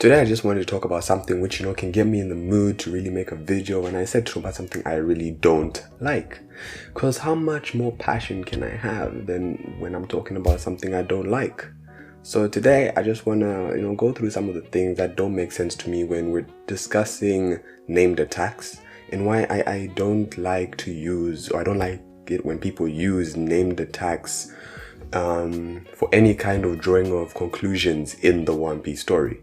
Today I just wanted to talk about something which can get me in the mood to really make a video, and I said to talk about something I really don't like. Because how much more passion can I have than when I'm talking about something I don't like? So today I just want to go through some of the things that don't make sense to me when we're discussing named attacks, and why I don't like to use, or I don't like it when people use named attacks for any kind of drawing of conclusions in the One Piece story.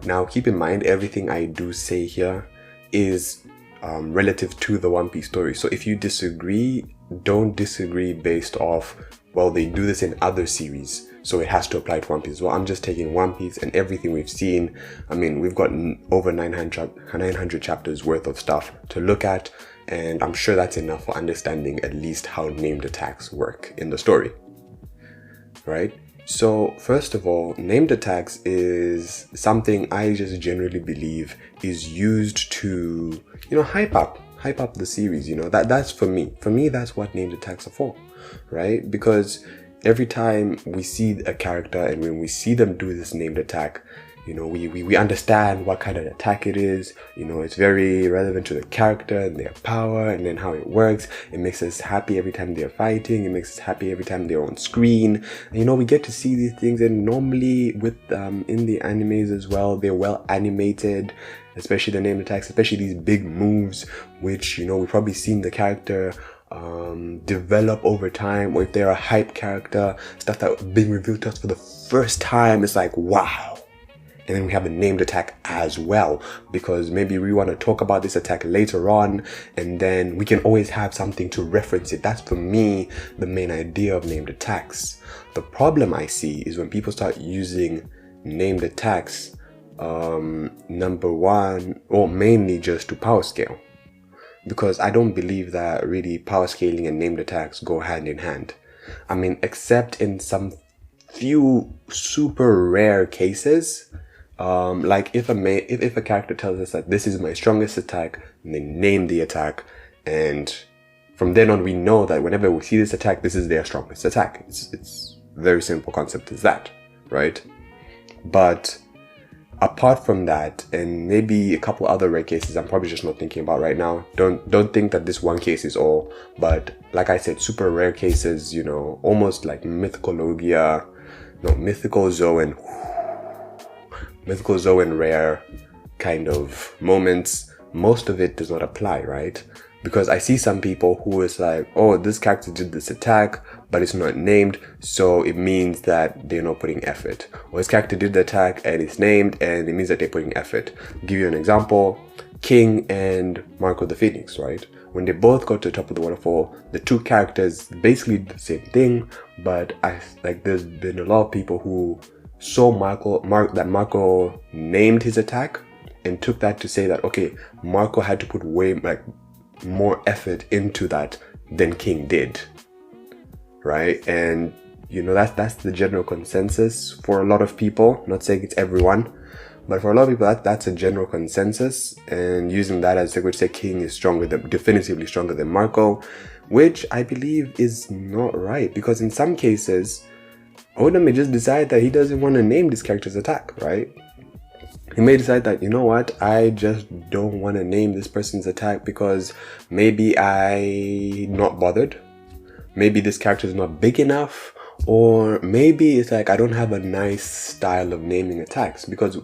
Now, keep in mind, everything I do say here is relative to the One Piece story. So if you disagree, don't disagree based off, well, they do this in other series, so it has to apply to One Piece. Well, I'm just taking One Piece and everything we've seen. I mean, we've got over 900 chapters worth of stuff to look at, and I'm sure that's enough for understanding at least how named attacks work in the story, right? So first of all, named attacks is something I just generally believe is used to, hype up the series. That's for me, that's what named attacks are for, right? Because every time we see a character and when we see them do this named attack, we understand what kind of attack it is. It's very relevant to the character and their power, and then how it works. It makes us happy every time they're fighting. It makes us happy every time they're on screen. And, we get to see these things, and normally with in the animes as well, they're well animated, especially the named attacks, especially these big moves, which we've probably seen the character develop over time, or if they're a hype character, stuff that being revealed to us for the first time, it's like, wow. And then we have a named attack as well, because maybe we want to talk about this attack later on, and then we can always have something to reference it. That's, for me, the main idea of named attacks. The problem I see is when people start using named attacks, number one, or mainly just to power scale. Because I don't believe that really power scaling and named attacks go hand in hand. I mean, except in some few super rare cases. Like if a character tells us that this is my strongest attack, and they name the attack, and from then on we know that whenever we see this attack, this is their strongest attack. It's very simple concept as that, right? But apart from that, and maybe a couple other rare cases I'm probably just not thinking about right now. Don't think that this one case is all, but like I said, super rare cases, almost like Mythical Zoan rare kind of moments, most of it does not apply, right? Because I see some people who is like, oh, this character did this attack, but it's not named, so it means that they're not putting effort. Or this character did the attack and it's named, and it means that they're putting effort. I'll give you an example. King and Marco the Phoenix, right? When they both got to the top of the waterfall, the two characters basically did the same thing, but there's been a lot of people who saw Marco named his attack and took that to say that, okay, Marco had to put way more effort into that than King did, right? And that's the general consensus for a lot of people. Not saying it's everyone, but for a lot of people that's a general consensus, and using that as they would say King is definitively stronger than Marco, which I believe is not right, because in some cases Oda may just decide that he doesn't want to name this character's attack, right? He may decide that, I just don't want to name this person's attack because maybe I'm not bothered. Maybe this character is not big enough, or maybe it's like I don't have a nice style of naming attacks. Because,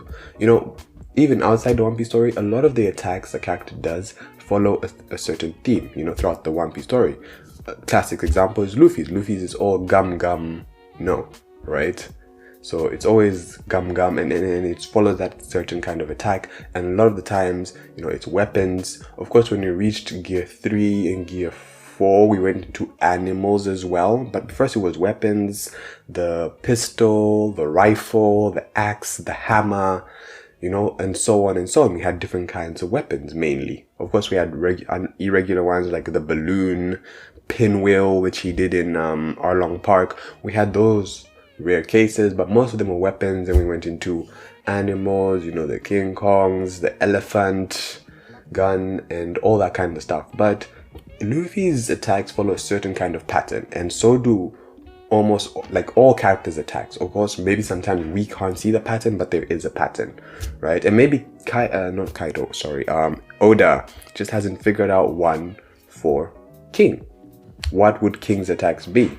even outside the One Piece story, a lot of the attacks a character does follow a certain theme, throughout the One Piece story. A classic example is Luffy's. Luffy's is all gum, no, right? So it's always gum, and it follows that certain kind of attack. And a lot of the times, it's weapons. Of course, when we reached Gear 3 and Gear 4, we went into animals as well. But first it was weapons, the pistol, the rifle, the axe, the hammer, and so on and so on. We had different kinds of weapons mainly. Of course, we had irregular ones like the balloon, pinwheel, which he did in Arlong Park. We had those rare cases, but most of them were weapons. And we went into animals, the King Kongs, the elephant gun, and all that kind of stuff. But Luffy's attacks follow a certain kind of pattern, and so do almost like all characters' attacks. Of course, maybe sometimes we can't see the pattern, but there is a pattern, right? And maybe Oda just hasn't figured out one for King. What would King's attacks be?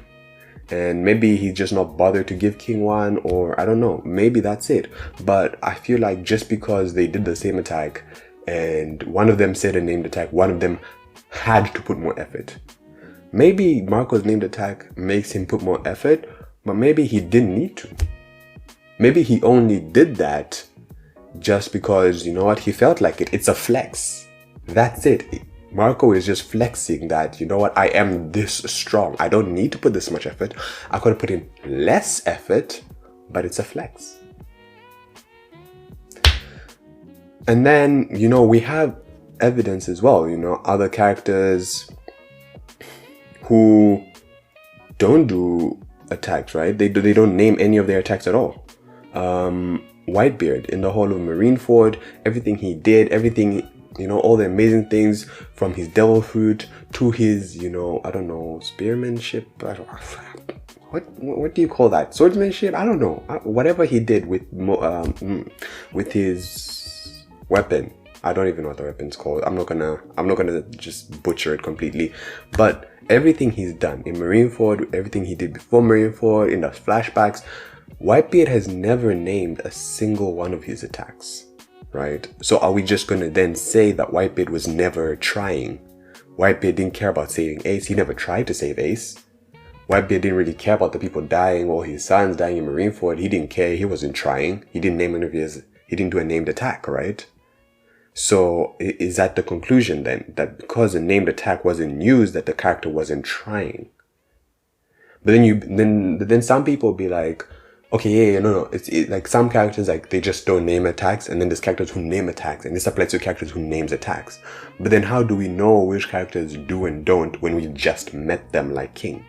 And maybe he just not bothered to give King one, or I don't know, maybe that's it. But I feel like just because they did the same attack and one of them said a named attack, one of them had to put more effort. Maybe Marco's named attack makes him put more effort, but maybe he didn't need to. Maybe he only did that just because, you know what, he felt like it. It's a flex. That's it. Marco is just flexing that, you know what, I am this strong. I don't need to put this much effort. I could have put in less effort, but it's a flex. And then, you know, we have evidence as well, you know, other characters who don't do attacks, right? They don't name any of their attacks at all. Whitebeard in the Hall of Marineford, everything he did, everything, you know, all the amazing things from his devil fruit to his, you know, I don't know, spearmanship. What do you call that? Swordsmanship? I don't know. Whatever he did with his weapon. I don't even know what the weapon's called. I'm not gonna just butcher it completely. But everything he's done in Marineford, everything he did before Marineford, in the flashbacks, Whitebeard has never named a single one of his attacks. Right? So are we just going to then say that Whitebeard was never trying? Whitebeard didn't care about saving Ace. He never tried to save Ace. Whitebeard didn't really care about the people dying or his sons dying in Marineford. He didn't care. He wasn't trying. He didn't name any of his, he didn't do a named attack, right? So is that the conclusion then? That because a named attack wasn't used, that the character wasn't trying? But then some people be like, okay, no. It's like some characters, like they just don't name attacks, and then there's characters who name attacks, and this applies to characters who names attacks. But then how do we know which characters do and don't when we just met them like King?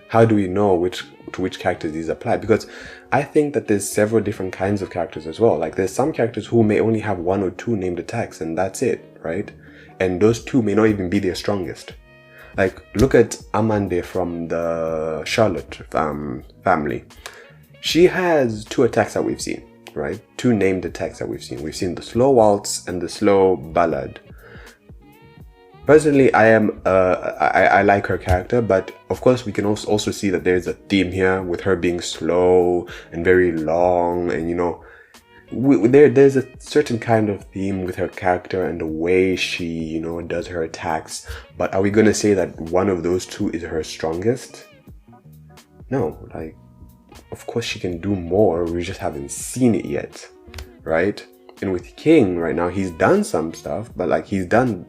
How do we know to which characters these apply? Because I think that there's several different kinds of characters as well. Like there's some characters who may only have one or two named attacks, and that's it, right? And those two may not even be their strongest. Like look at Amande from the Charlotte family. She has two attacks that we've seen, right? Two named attacks that we've seen. We've seen the slow waltz and the slow ballad. Personally, I like her character, but of course we can also see that there's a theme here with her being slow and very long, and you know, there's a certain kind of theme with her character and the way she, you know, does her attacks. But are we gonna say that one of those two is her strongest? No, like, of course she can do more, we just haven't seen it yet, right? And with King right now, he's done some stuff, but like he's done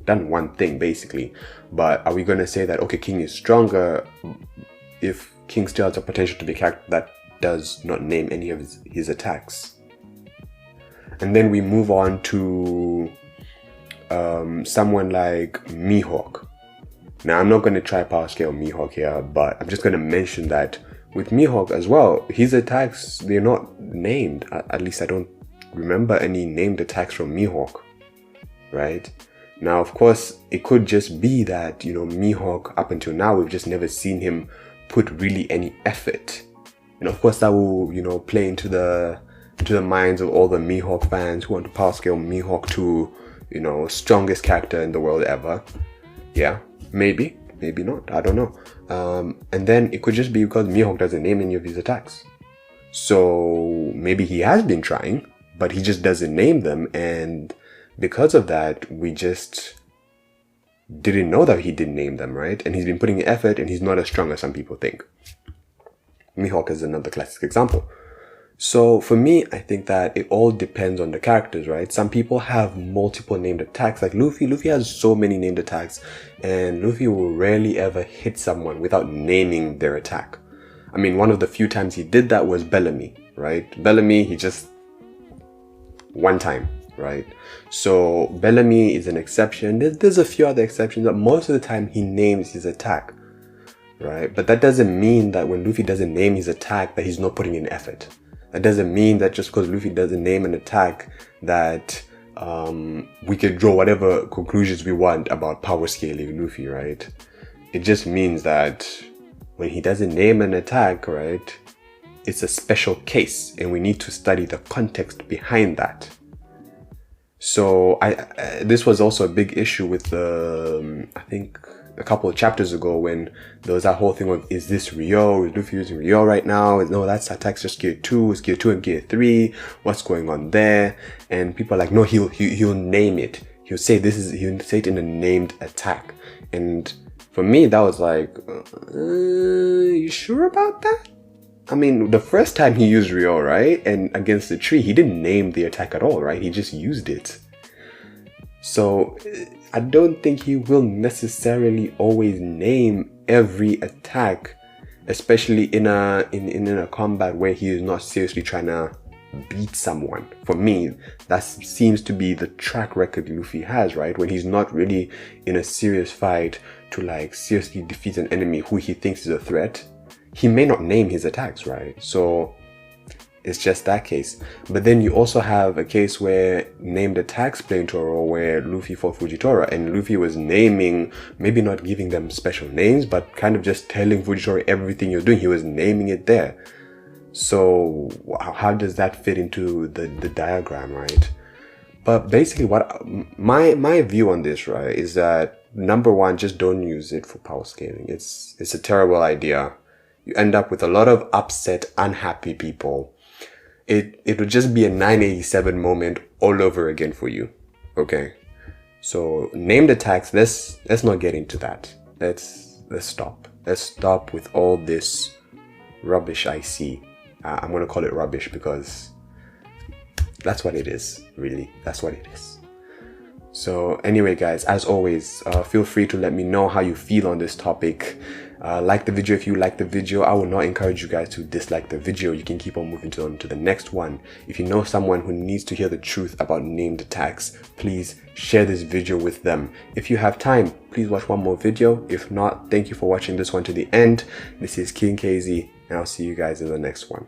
one thing basically. But are we going to say that, okay, King is stronger if King still has the potential to be a character that does not name any of his attacks? And then we move on to someone like Mihawk. Now I'm not going to try power scale Mihawk here, but I'm just going to mention that with Mihawk as well, his attacks, they're not named. At least I don't remember any named attacks from Mihawk, right? Now, of course, it could just be that, you know, Mihawk, up until now, we've just never seen him put really any effort. And of course, that will, you know, play into the minds of all the Mihawk fans who want to power scale Mihawk to, you know, strongest character in the world ever. Yeah, maybe not, I don't know. And then it could just be because Mihawk doesn't name any of his attacks. So maybe he has been trying, but he just doesn't name them, and because of that, we just didn't know that he didn't name them, right? And he's been putting effort, and he's not as strong as some people think. Mihawk is another classic example. So for me, I think that it all depends on the characters, right? Some people have multiple named attacks, like Luffy. Luffy has so many named attacks, and Luffy will rarely ever hit someone without naming their attack. I mean, one of the few times he did that was Bellamy, right? Bellamy, he just one time, right? So Bellamy is an exception. There's a few other exceptions, but most of the time he names his attack, right? But that doesn't mean that when Luffy doesn't name his attack that he's not putting in effort. That doesn't mean that just because Luffy doesn't name an attack that we can draw whatever conclusions we want about power scaling Luffy, right? It just means that when he doesn't name an attack, right, it's a special case and we need to study the context behind that. So this was also a big issue with I think a couple of chapters ago, when there was that whole thing of, is this Ryo? Is Luffy using Ryo right now? No, that's attacks just gear 2. It's gear 2 and gear 3. What's going on there? And people are like, no, he'll name it. He'll say it in a named attack. And for me, that was like, you sure about that? I mean, the first time he used Ryo, right, and against the tree, he didn't name the attack at all, right? He just used it. So I don't think he will necessarily always name every attack, especially in a combat where he is not seriously trying to beat someone. For me, that seems to be the track record Luffy has, right? When he's not really in a serious fight to like seriously defeat an enemy who he thinks is a threat, he may not name his attacks, right? So it's just that case. But then you also have a case where named attacks play into a role, where Luffy fought Fujitora and Luffy was naming, maybe not giving them special names, but kind of just telling Fujitora everything you're doing. He was naming it there. So how does that fit into the diagram, right? But basically what my view on this, right, is that number one, just don't use it for power scaling. It's a terrible idea. You end up with a lot of upset, unhappy people. It would just be a 987 moment all over again for you. Okay, so named attacks, let's not get into that. Let's stop. Let's stop with all this rubbish I see. I'm gonna call it rubbish because that's what it is, really. That's what it is. So anyway, guys, as always, feel free to let me know how you feel on this topic. Like the video if you like the video. I will not encourage you guys to dislike the video. You can keep on moving on to the next one. If you know someone who needs to hear the truth about named attacks, please share this video with them. If you have time, please watch one more video. If not, thank you for watching this one to the end. This is King KZ, and I'll see you guys in the next one.